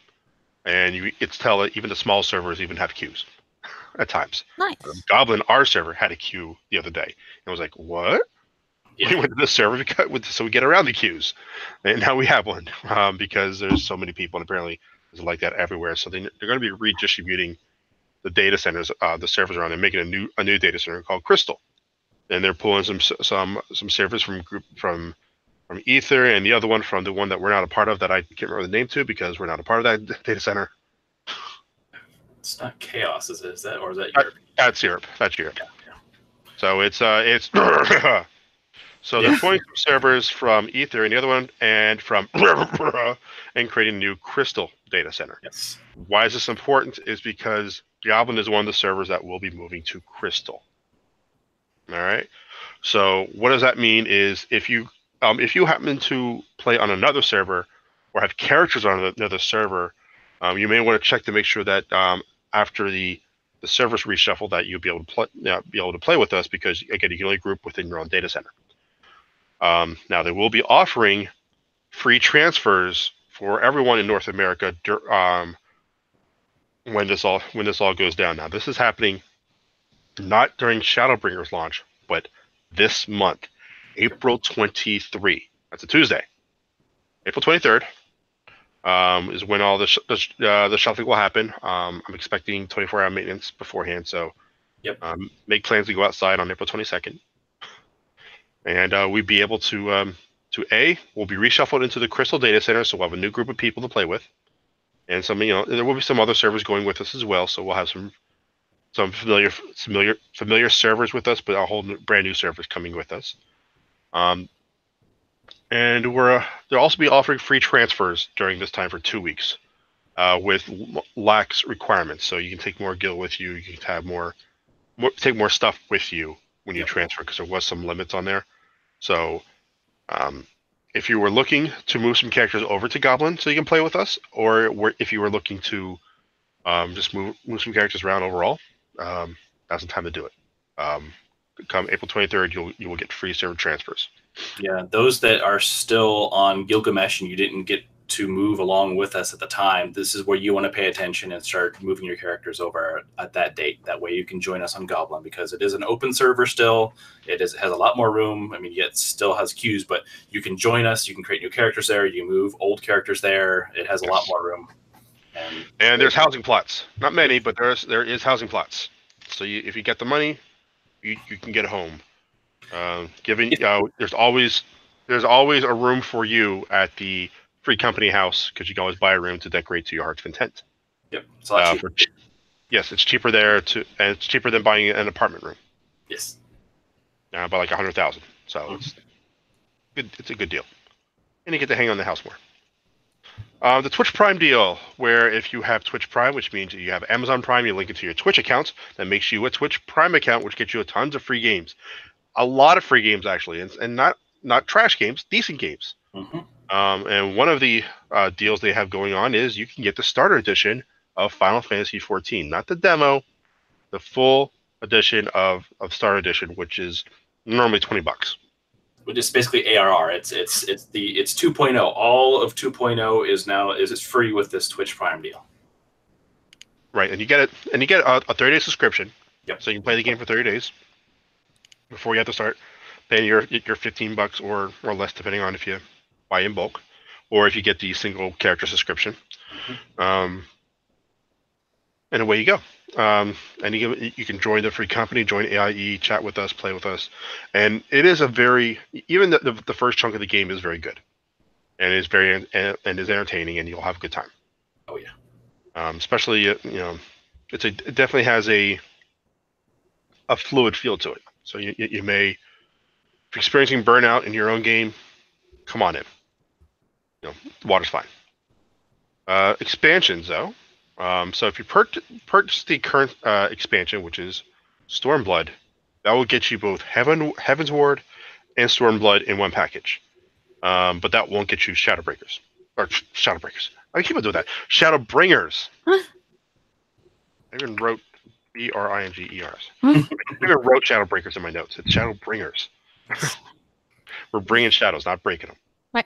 And it's tell that even the small servers even have queues at times. Nice. Goblin, our server, had a queue the other day. And I was like, what? Yeah. We went to this server so we get around the queues. And now we have one because there's so many people, and apparently it's like that everywhere. So they're going to be redistributing the data centers, the servers around. They're making a new data center called Crystal, and they're pulling some servers from Ether, and the other one from the one that we're not a part of that I can't remember the name to because we're not a part of that data center. It's not Chaos, is it? Is that, or is that Europe? That's Europe. That's Europe. Yeah. So it's so they're pulling some servers from Ether and the other one, and from and creating a new Crystal data center. Yes. Why is this important? Is because Goblin is one of the servers that will be moving to Crystal. All right. So what does that mean? Is if you happen to play on another server or have characters on another server, you may want to check to make sure that after the servers reshuffle that you'll be able to play with us, because again you can only group within your own data center. Now they will be offering free transfers for everyone in North America when this all goes down. Now this is happening not during Shadowbringers launch, but this month, April 23. That's a Tuesday. April 23rd is when all the shuffling will happen. I'm expecting 24-hour maintenance beforehand, so make plans to go outside on April 22nd. And we'd be able to we'll be reshuffled into the Crystal Data Center, so we'll have a new group of people to play with, and there will be some other servers going with us as well. So we'll have some familiar servers with us, but a whole brand new servers coming with us. And they'll also be offering free transfers during this time for 2 weeks, with lax requirements. So you can take more guild with you. You can take more stuff with you when you transfer, because there was some limits on there. So if you were looking to move some characters over to Goblin so you can play with us, or if you were looking to just move some characters around overall, that's the time to do it. Come April 23rd, you will get free server transfers. Yeah, those that are still on Gilgamesh and you didn't get to move along with us at the time, this is where you want to pay attention and start moving your characters over at that date. That way you can join us on Goblin, because it is an open server still. It has a lot more room. I mean, yet still has queues, but you can join us. You can create new characters there. You can move old characters there. It has a lot more room. And there's housing plots. Not many, but there is housing plots. So if you get the money, you can get a home. There's always a room for you at the free company house, because you can always buy a room to decorate to your heart's content. Yep, it's a lot cheaper. Yes, it's cheaper there and it's cheaper than buying an apartment room. Yes. By like $100,000. So it's a good deal, and you get to hang on the house more. The Twitch Prime deal, where if you have Twitch Prime, which means you have Amazon Prime, you link it to your Twitch account, that makes you a Twitch Prime account, which gets you tons of free games. A lot of free games, actually, and not trash games, decent games. Mm-hmm. And one of the deals they have going on is you can get the starter edition of Final Fantasy XIV, not the demo, the full edition of starter edition, which is normally $20. Which is basically ARR. It's 2.0. All of 2.0 is free with this Twitch Prime deal. Right, and you get a 30-day subscription. Yep. So you can play the game for 30 days before you have to start paying your $15 or less, depending on if you buy in bulk, or if you get the single character subscription. Mm-hmm. And away you go. And you can join the free company, join AIE, chat with us, play with us, and it is even the first chunk of the game is very good, and is entertaining, and you'll have a good time. Oh yeah. Especially it definitely has a fluid feel to it. So you may, if you're experiencing burnout in your own game, come on in. The water's fine. Expansions, though. So if you purchase the current expansion, which is Stormblood, that will get you both Heaven's Ward and Stormblood in one package. But that won't get you Shadowbringers. I keep on doing that. Shadowbringers. Huh? I even wrote Bringers. I even wrote Shadowbreakers in my notes. It's Shadowbringers. We're bringing shadows, not breaking them. Right.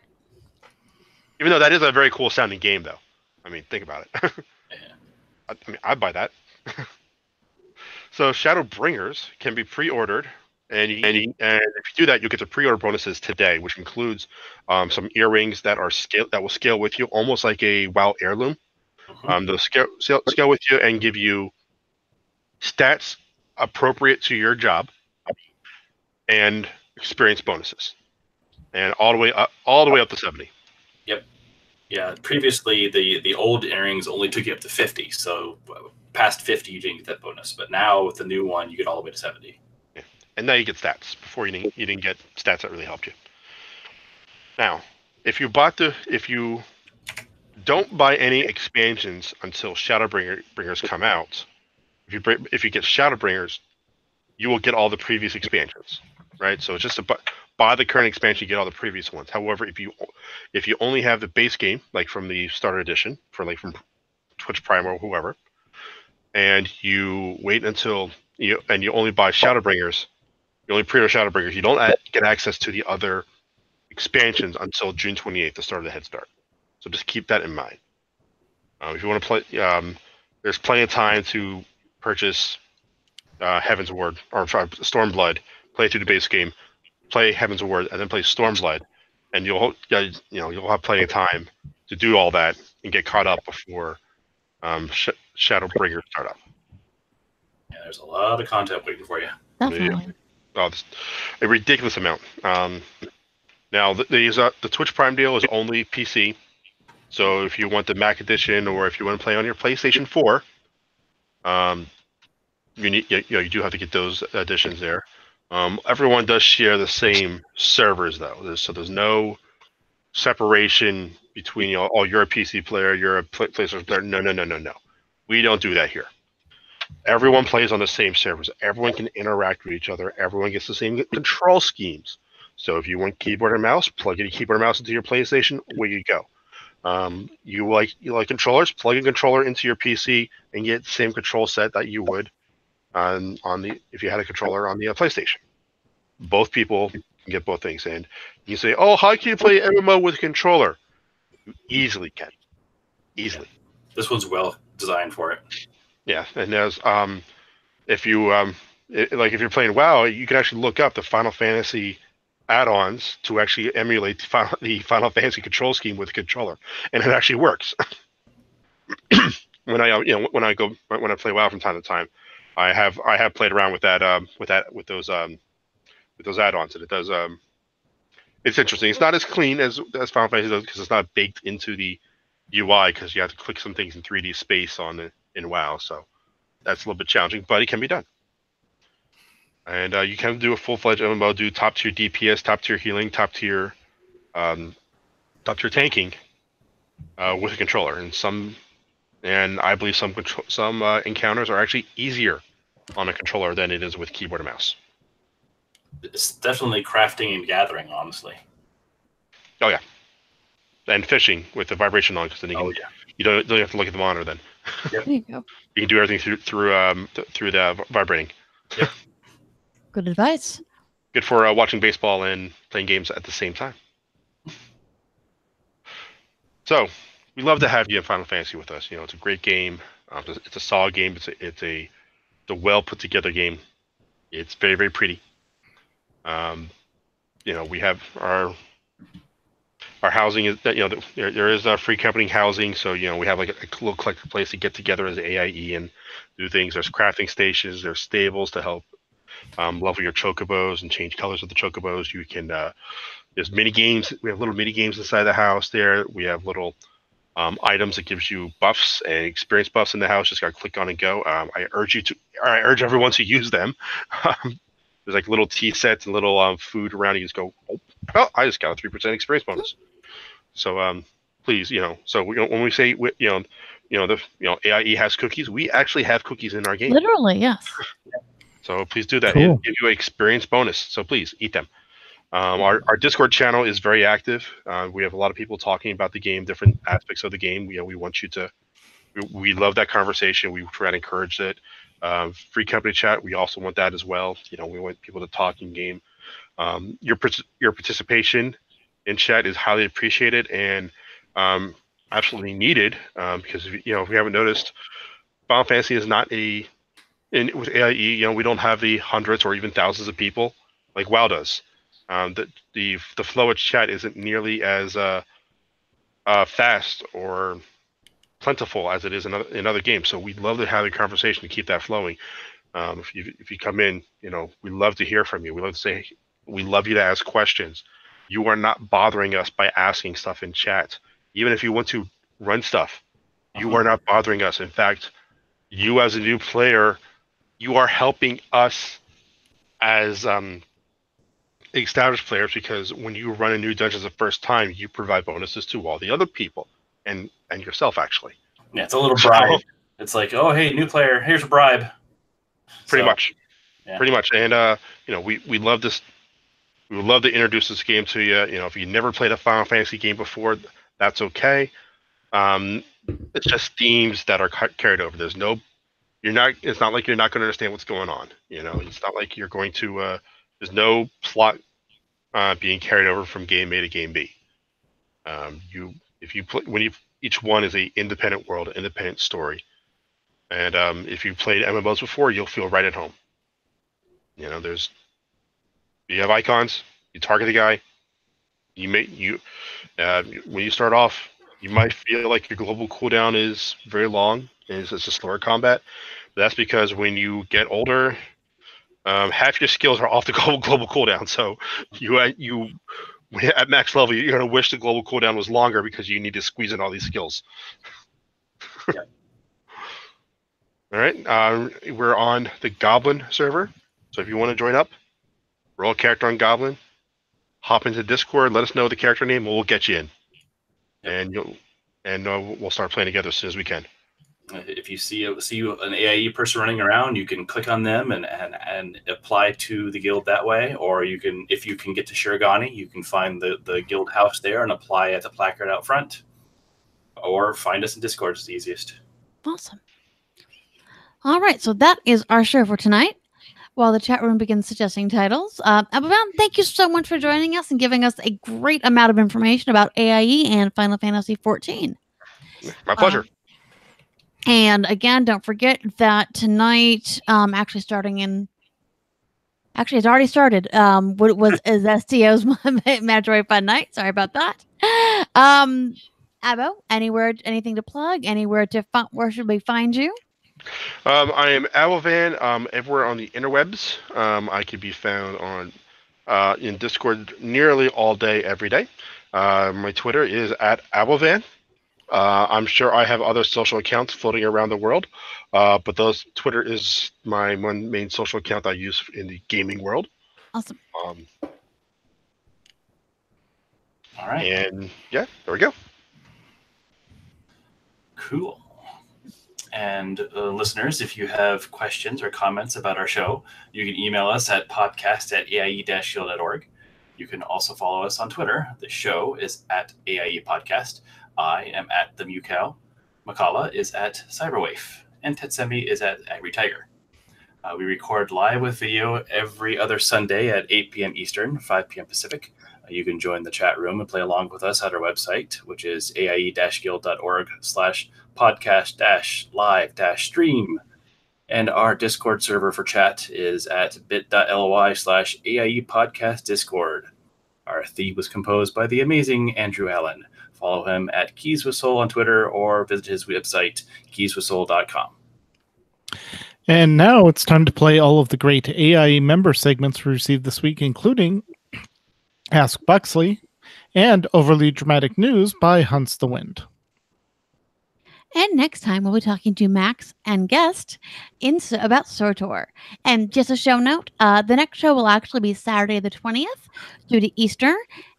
Even though that is a very cool sounding game, though. I mean, think about it. I'd buy that. So Shadowbringers can be pre-ordered, and if you do that, you'll get the pre-order bonuses today, which includes some earrings that will scale with you, almost like a WoW heirloom. They'll scale with you and give you stats appropriate to your job, and experience bonuses, and all the way up to 70. Yep. Yeah. Previously, the old earrings only took you up to 50, so past 50 you didn't get that bonus. But now with the new one, you get all the way to 70. Yeah. And now you get stats. Before you didn't get stats that really helped you. Now, if you don't buy any expansions until Shadowbringers come out, if you get Shadowbringers, you will get all the previous expansions, right? So it's just buy the current expansion, you get all the previous ones. However, if you only have the base game, like from the starter edition, from Twitch Prime or whoever, and you wait until you only buy Shadowbringers, you only pre-order Shadowbringers, you don't get access to the other expansions until June 28th, the start of the Head Start. So just keep that in mind. If you want to play, there's plenty of time to purchase Heaven's Ward or Stormblood, play through the base game, play Heaven's Ward, and then play Stormblood, and you'll have plenty of time to do all that and get caught up before Shadowbringers start up. Yeah, there's a lot of content waiting for you. Definitely. Oh, a ridiculous amount. Now the Twitch Prime deal is only PC. So if you want the Mac edition, or if you want to play on your PlayStation 4, you do have to get those editions there. Everyone does share the same servers though, so there's no separation between you're a PC player, you're a PlayStation player. No. We don't do that here. Everyone plays on the same servers. Everyone can interact with each other. Everyone gets the same control schemes. So if you want keyboard and mouse, plug in a keyboard and mouse into your PlayStation. Where you go. You like controllers? Plug a controller into your PC and get the same control set that you would if you had a controller on the PlayStation. Both people can get both things, and you say, "Oh, how can you play MMO with a controller?" You easily can, easily. This one's well designed for it. Yeah, and there's if you're playing WoW, you can actually look up the Final Fantasy add-ons to actually emulate the Final Fantasy control scheme with a controller, and it actually works. when I play WoW from time to time, I have played around with those add-ons, and it does it's interesting. It's not as clean as Final Fantasy does because it's not baked into the UI, because you have to click some things in 3D space in WoW, so that's a little bit challenging, but it can be done. And you can do a full-fledged MMO, do top-tier DPS, top-tier healing, top-tier tanking with a controller. And I believe some encounters are actually easier on a controller than it is with keyboard and mouse. It's definitely crafting and gathering, honestly. Oh yeah, and fishing with the vibration on, because then you don't have to look at the monitor then. Yep. There you go. You can do everything through the vibrating. Yep. Good advice. Good for watching baseball and playing games at the same time. So we love to have you in Final Fantasy with us. It's a great game. It's a solid game. It's a well put together game. It's very, very pretty. We have our housing is that there is free company housing, so we have like a little collective place to get together as AIE and do things. There's crafting stations. There's stables to help level your chocobos and change colors of the chocobos. You can there's mini games. We have little mini games inside the house there. We have little items that gives you buffs and experience buffs in the house. Just gotta click on and go. I urge everyone to use them. There's like little tea sets and little food around. You just go, oh, I just got a 3% experience bonus. So please, so when we say AIE has cookies, we actually have cookies in our game. Literally, yes. So please do that. Cool. It'll give you an experience bonus. So please eat them. Our Discord channel is very active. We have a lot of people talking about the game, different aspects of the game. We want you to. We love that conversation. We try to encourage it. Free company chat. We also want that as well. We want people to talk in game. Your participation in chat is highly appreciated and absolutely needed. Because if we haven't noticed, Final Fantasy is not with AIE, we don't have the hundreds or even thousands of people like WoW does. The flow of chat isn't nearly as fast or plentiful as it is in other games. So we'd love to have a conversation to keep that flowing. If you come in, we love to hear from you. We love to say, we love you to ask questions. You are not bothering us by asking stuff in chat. Even if you want to run stuff, you are not bothering us. In fact, you as a new player, you are helping us as established players, because when you run a new dungeon the first time, you provide bonuses to all the other people and yourself, actually. Yeah, it's a little bribe. It's like, oh, hey, new player, here's a bribe. Pretty much. And we love this. We would love to introduce this game to you. If you never played a Final Fantasy game before, that's okay. It's just themes that are carried over. It's not like you're not going to understand what's going on. It's not like you're going to. There's no plot being carried over from game A to game B. Each one is a independent world, independent story, and if you've played MMOs before, you'll feel right at home. You have icons. You target the guy. When you start off, you might feel like your global cooldown is very long. It's a slower combat. But that's because when you get older, half your skills are off the global cooldown. So at max level, you're going to wish the global cooldown was longer because you need to squeeze in all these skills. Yeah. All right. We're on the Goblin server. So if you want to join up, roll a character on Goblin, hop into Discord, let us know the character name, and we'll get you in. And we'll start playing together as soon as we can. If you see an AIE person running around, you can click on them and apply to the guild that way. Or if you can get to Shirogane, you can find the guild house there and apply at the placard out front. Or find us in Discord is the easiest. Awesome. All right, so that is our show for tonight. While the chat room begins suggesting titles, Abavan, thank you so much for joining us and giving us a great amount of information about AIE and Final Fantasy XIV. My pleasure. And again, don't forget that tonight, it's already started. Is STO's Mandatory Fun Night? Sorry about that. Abo, anything to plug? Where should we find you? I am Avovan everywhere on the interwebs. I can be found in Discord nearly all day, every day. My Twitter is @Avovan. I'm sure I have other social accounts floating around the world, but Twitter is my one main social account I use in the gaming world. Awesome. All right. And yeah, there we go. Cool. And listeners, if you have questions or comments about our show, you can email us at podcast@aie-guild.org. You can also follow us on Twitter. The show is @AIE Podcast. I am @TheMewCow. Makala is @CyberWaif. And Tetsemi is @AngryTiger. We record live with video every other Sunday at 8 p.m. Eastern, 5 p.m. Pacific. You can join the chat room and play along with us at our website, which is aie-guild.org/podcast-live-stream. And our Discord server for chat is at bit.ly/AIE Podcast Discord. Our theme was composed by the amazing Andrew Allen. Follow him at Keys with Soul on Twitter or visit his website, keyswithsoul.com. And now it's time to play all of the great AIE member segments we received this week, including Ask Buxley and Overly Dramatic News by Hunts the Wind. And next time we'll be talking to Max and guest about SWTOR. And just a show note, the next show will actually be Saturday the 20th due to Easter.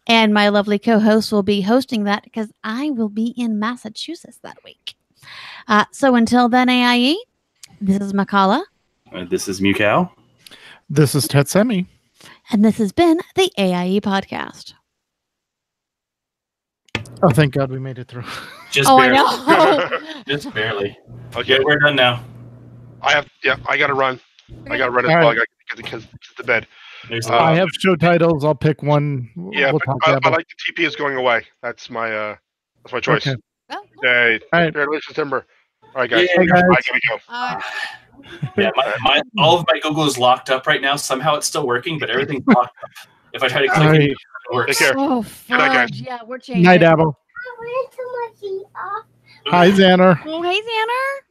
And my lovely co-host will be hosting that because I will be in Massachusetts that week. So until then, AIE, this is Makala. This is Mewcow. This is Tetsemi. And this has been the AIE Podcast. Oh, thank God we made it through. Just barely. I know. Just barely. Okay, we're done now. I got to run. I got to run as well. I got to get to bed. I have show titles. I'll pick one. Yeah, we'll I like the TP is going away. That's my choice. Okay. Oh, Hey, All right. congratulations, Timber. All right, guys. Yeah, guys. I gotta go. Yeah, all of my Google is locked up right now. Somehow it's still working, but everything's locked up. If I try to click All it, right. it works. Take care. Oh, Good night, guys. fudge. Yeah, we're changing. Night, Abo. I wanted to my feet off. Hi, Xander. Oh, hey, Xander.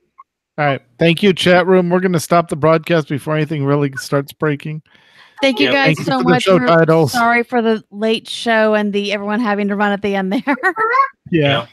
All right. Thank you, chat room. We're going to stop the broadcast before anything really starts breaking. Thank you Yep. guys Thank you so for the much. show We're titles. sorry for the late show and the everyone having to run at the end there. Yeah. Yeah.